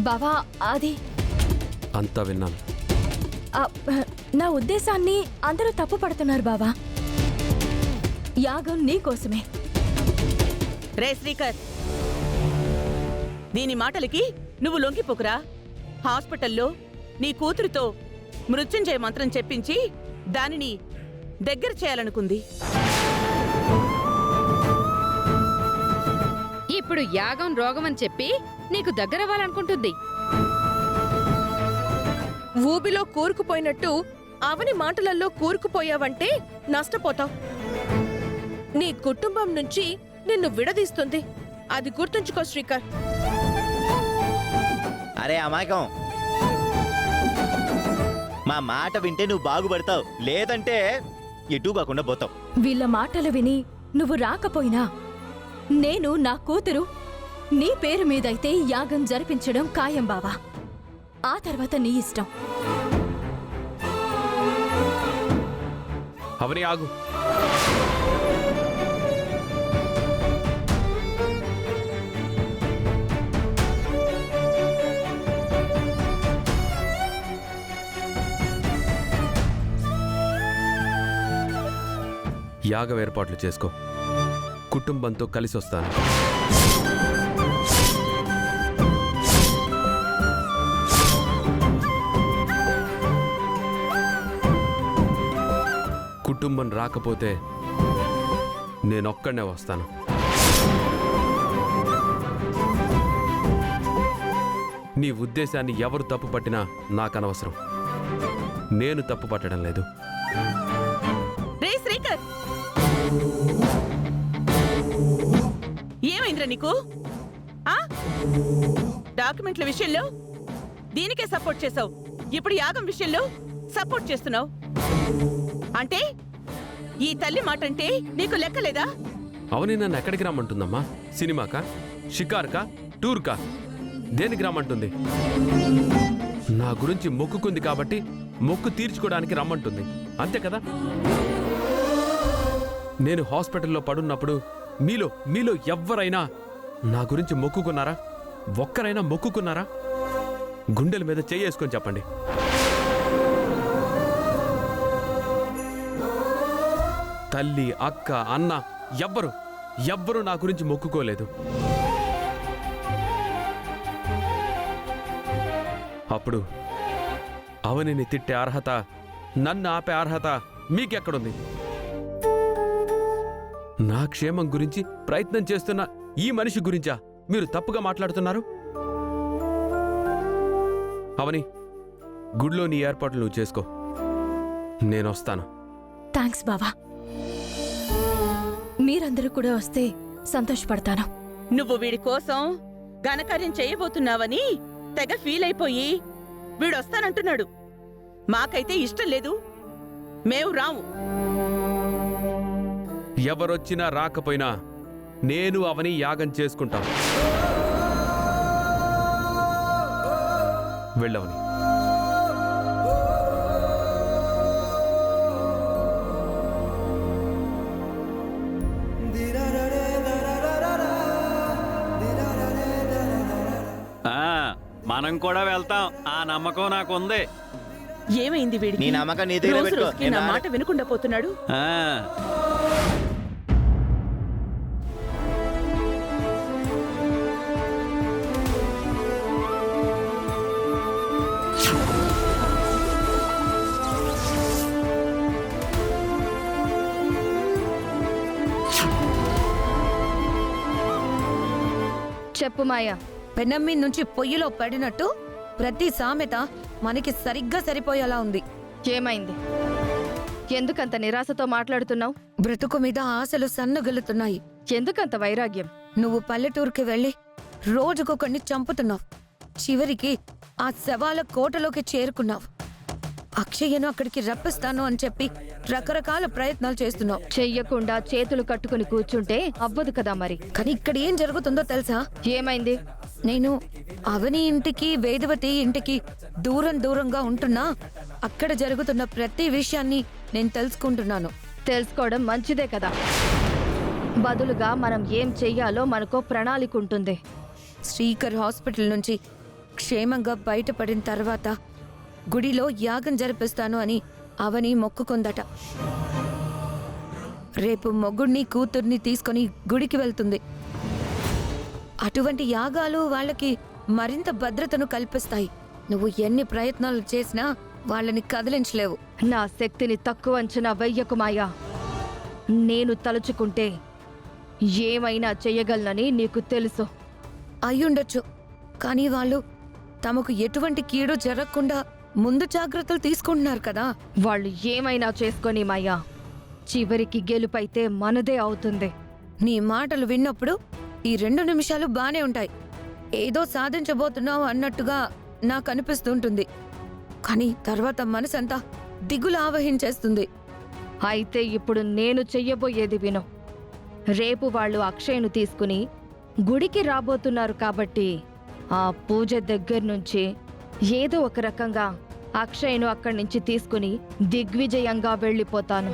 బావా అది అంతా విన్నాను. నా ఉద్దేశాన్ని అందరూ తప్పు పడుతున్నారు బావా. యాగం నీకోసమే. రే శ్రీకర్, దీని మాటలకి నువ్వు లొంగిపోకురా. హాస్పిటల్లో నీ కూతురితో మృత్యుంజయ మంత్రం చెప్పించి దానిని దగ్గర చేయాలనుకుంది. ఇప్పుడు యాగం రోగం అని చెప్పి నీకు దగ్గరవ్వాలనుకుంటుంది. ఊబిలో కూరుకుపోయినట్టు అవని మాటలల్లో కూరుకుపోయావంటే నష్టపోతావు. నీ కుటుంబం నుంచి నిన్ను విడదీస్తుంది. అది గుర్తుంచుకో శ్రీకర్. అరే అమాయకం, మా మాట వింటే నువ్వు బాగుపడతావు, లేదంటే ఎటూ కాకుండా పోతావు. వీళ్ళ మాటలు విని నువ్వు రాకపోయినా నేను నా కూతురు నీ పేరు మీదైతే యాగం జరిపించడం ఖాయం బావా. ఆ తర్వాత నీ ఇష్టం. అవని ఆగు. యాగం ఏర్పాట్లు చేసుకో. కుటుంబంతో కలిసి వస్తాను. కుటుంబం రాకపోతే నేనొక్కడనే వస్తాను. నీ ఉద్దేశాన్ని ఎవరు తప్పు పట్టినా నాకనవసరం. నేను తప్పు పట్టడం లేదు. రే శ్రీకర్, ఏమైందిరా నీకు? డాక్యుమెంట్ల విషయంలో దీనికే సపోర్ట్ చేసావు, ఇప్పుడు యాగం విషయంలో సపోర్ట్ చేస్తున్నావు. అంటే ఈ తల్లి మాటంటే నీకు లెక్కలేదా? అవని నన్ను ఎక్కడికి రమ్మంటుందమ్మా? సినిమాకా, షికార్కా, టూర్కా? దేనికి రమ్మంటుంది? నా గురించి మొక్కుకుంది కాబట్టి మొక్కు తీర్చుకోవడానికి రమ్మంటుంది, అంతే కదా? నేను హాస్పిటల్లో పడున్నప్పుడు మీలో ఎవ్వరైనా నా గురించి మొక్కుకున్నారా? ఒక్కరైనా మొక్కుకున్నారా? గుండెల మీద చెయ్యేసుకొని చెప్పండి. తల్లి, అక్క, అన్న ఎవ్వరు నా గురించి మొక్కుకోలేదు. అప్పుడు అవనిని తిట్టే అర్హత, నన్ను ఆపే అర్హత మీకెక్కడుంది? నా క్షేమం గురించి ప్రయత్నం చేస్తున్న ఈ మనిషి గురించా మీరు తప్పుగా మాట్లాడుతున్నారు? అవని, గుడిలో నీ ఏర్పాట్లు నువ్వు చేసుకో, నేనొస్తాను. థ్యాంక్స్ బావా. మీరందరూ కూడా వస్తే సంతోషపడతాను. నువ్వు వీడి కోసం ఘనకార్యం చేయబోతున్నావని తెగ ఫీల్ అయిపోయి వీడొస్తానంటున్నాడు. మాకైతే ఇష్టం లేదు, మేము రాము. ఎవరొచ్చినా రాకపోయినా నేను అవని యాగం చేసుకుంటాను. వెళ్ళవని. మనం కూడా వెళ్తాం, ఆ నమ్మకం నాకుంది. ఏమైంది వీడికి? నీ నమ్మకం నీ దగ్గర పెట్టుకో. నా మాట వినకుండా పోతున్నాడు. చెప్పు మాయా. పెనమ్మి నుంచి పొయ్యిలో పడినట్టు ప్రతి సామెత మనకి సరిగ్గా సరిపోయేలా ఉంది. ఏమైంది? ఎందుకంత నిరాశతో మాట్లాడుతున్నావు? బ్రతుకు మీద ఆశలు సన్నగిల్లుతున్నాయి. ఎందుకంత వైరాగ్యం? నువ్వు పల్లెటూరుకి వెళ్ళి రోజుకొకడిని చంపుతున్నావు. చివరికి ఆ శవాల కోటలోకి చేరుకున్నావు. అక్షయ్యను అక్కడికి రప్పిస్తాను అని చెప్పి రకరకాల ప్రయత్నాలు చేస్తున్నావు. చెయ్యకుండా చేతులు కట్టుకుని కూర్చుంటే అవ్వదు కదా మరి. కానీ ఇక్కడ ఏం జరుగుతుందో తెలుసా? ఏమైంది? నేను అవని ఇంటికి, వేదవతి ఇంటికి దూరంగా ఉంటున్నా అక్కడ జరుగుతున్న ప్రతి విషయాన్ని నేను తెలుసుకుంటున్నాను. తెలుసుకోవడం మంచిదే కదా. బదులుగా మనం ఏం చెయ్యాలో మనకో ప్రణాళిక ఉంటుంది. శ్రీకర్ హాస్పిటల్ నుంచి క్షేమంగా బయటపడిన తర్వాత గుడిలో యాగం జరిపిస్తాను అని అవని మొక్కుకుందట. రేపు మొగుడిని కూతుర్ని తీసుకొని గుడికి వెళ్తుంది. అటువంటి యాగాలు వాళ్ళకి మరింత భద్రతను కల్పిస్తాయి. నువ్వు ఎన్ని ప్రయత్నాలు చేసినా వాళ్ళని కదిలించలేవు. నా శక్తిని తక్కువ అంచనా వెయ్యకు మాయా. నేను తలుచుకుంటే ఏమైనా చెయ్యగలనని నీకు తెలుసు. అయ్యుండొచ్చు, కానీ వాళ్ళు తమకు ఎటువంటి కీడు జరగకుండా ముందు జాగ్రత్తలు తీసుకుంటున్నారు కదా. వాళ్ళు ఏమైనా చేసుకొని మాయా, చివరికి గెలుపైతే మనదే అవుతుంది. నీ మాటలు విన్నప్పుడు ఈ 2 నిమిషాలు బానే ఉంటాయి. ఏదో సాధించబోతున్నావు అన్నట్టుగా నాకు అనిపిస్తుంటుంది. కానీ తర్వాత మనసంతా దిగులు ఆవహించేస్తుంది. అయితే ఇప్పుడు నేను చెయ్యబోయేది విను. రేపు వాళ్ళు అక్షయ్ను తీసుకుని గుడికి రాబోతున్నారు కాబట్టి ఆ పూజ దగ్గర నుంచి ఏదో ఒక రకంగా అక్షయ్ను అక్కడి నుంచి తీసుకుని దిగ్విజయంగా వెళ్ళిపోతాను.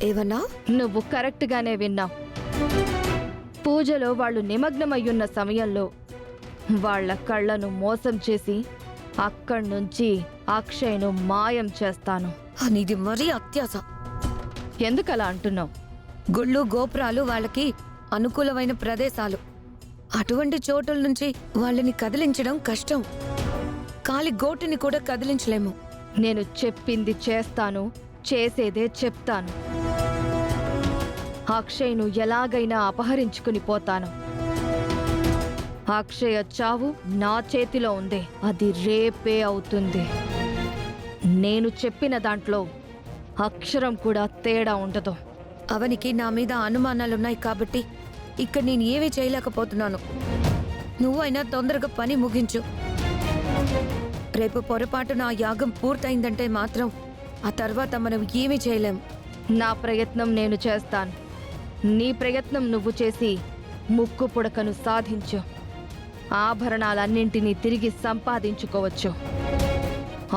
ఏవన్నా? నువ్వు కరెక్ట్గానే విన్నావు. పూజలో వాళ్ళు నిమగ్నమయ్యున్న సమయంలో వాళ్ళ కళ్ళను మోసం చేసి అక్కడి నుంచి అక్షయ్ను మాయం చేస్తాను. నీది మరీ అత్యాస. ఎందుకలా అంటున్నావు? గుళ్ళు గోపురాలు వాళ్ళకి అనుకూలమైన ప్రదేశాలు. అటువంటి చోటుల నుంచి వాళ్ళని కదిలించడం కష్టం. కాలి గోటిని కూడా కదిలించలేము. నేను చెప్పింది చేస్తాను, చేసేదే చెప్తాను. అక్షయ్ను ఎలాగైనా అపహరించుకుని పోతాను. అక్షయ చావు నా చేతిలో ఉంది. అది రేపే అవుతుంది. నేను చెప్పిన దాంట్లో అక్షరం కూడా తేడా ఉండదు. అవనికి నా మీద అనుమానాలున్నాయి కాబట్టి ఇక్కడ నేను ఏమీ చేయలేకపోతున్నాను. నువ్వైనా తొందరగా పని ముగించు. రేపు పొరపాటు నా యాగం పూర్తయిందంటే మాత్రం ఆ తర్వాత మనం ఏమీ చేయలేం. నా ప్రయత్నం నేను చేస్తాను. నీ ప్రయత్నం నువ్వు చేసి ముక్కు పుడకను సాధించు. ఆభరణాలన్నింటినీ తిరిగి సంపాదించుకోవచ్చు.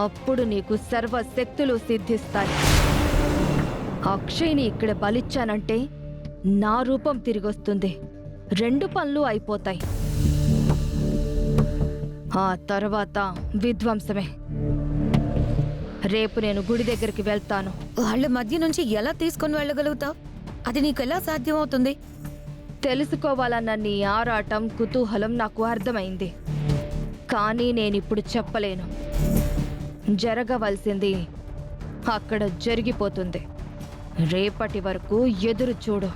అప్పుడు నీకు సర్వశక్తులు సిద్ధిస్తాయి. అక్షయ్ని ఇక్కడ బలిచ్చానంటే నా రూపం తిరిగొస్తుంది. 2 పనులు అయిపోతాయి. ఆ తర్వాత విధ్వంసమే. రేపు నేను గుడి దగ్గరికి వెళ్తాను. వాళ్ళ మధ్య నుంచి ఎలా తీసుకొని వెళ్ళగలుగుతావు? అది నీకెలా సాధ్యమవుతుంది? తెలుసుకోవాలన్న నీ ఆరాటం, కుతూహలం నాకు అర్థమైంది. కానీ నేనిప్పుడు చెప్పలేను. జరగవలసింది అక్కడ జరిగిపోతుంది. రేపటి వరకు ఎదురు చూడు.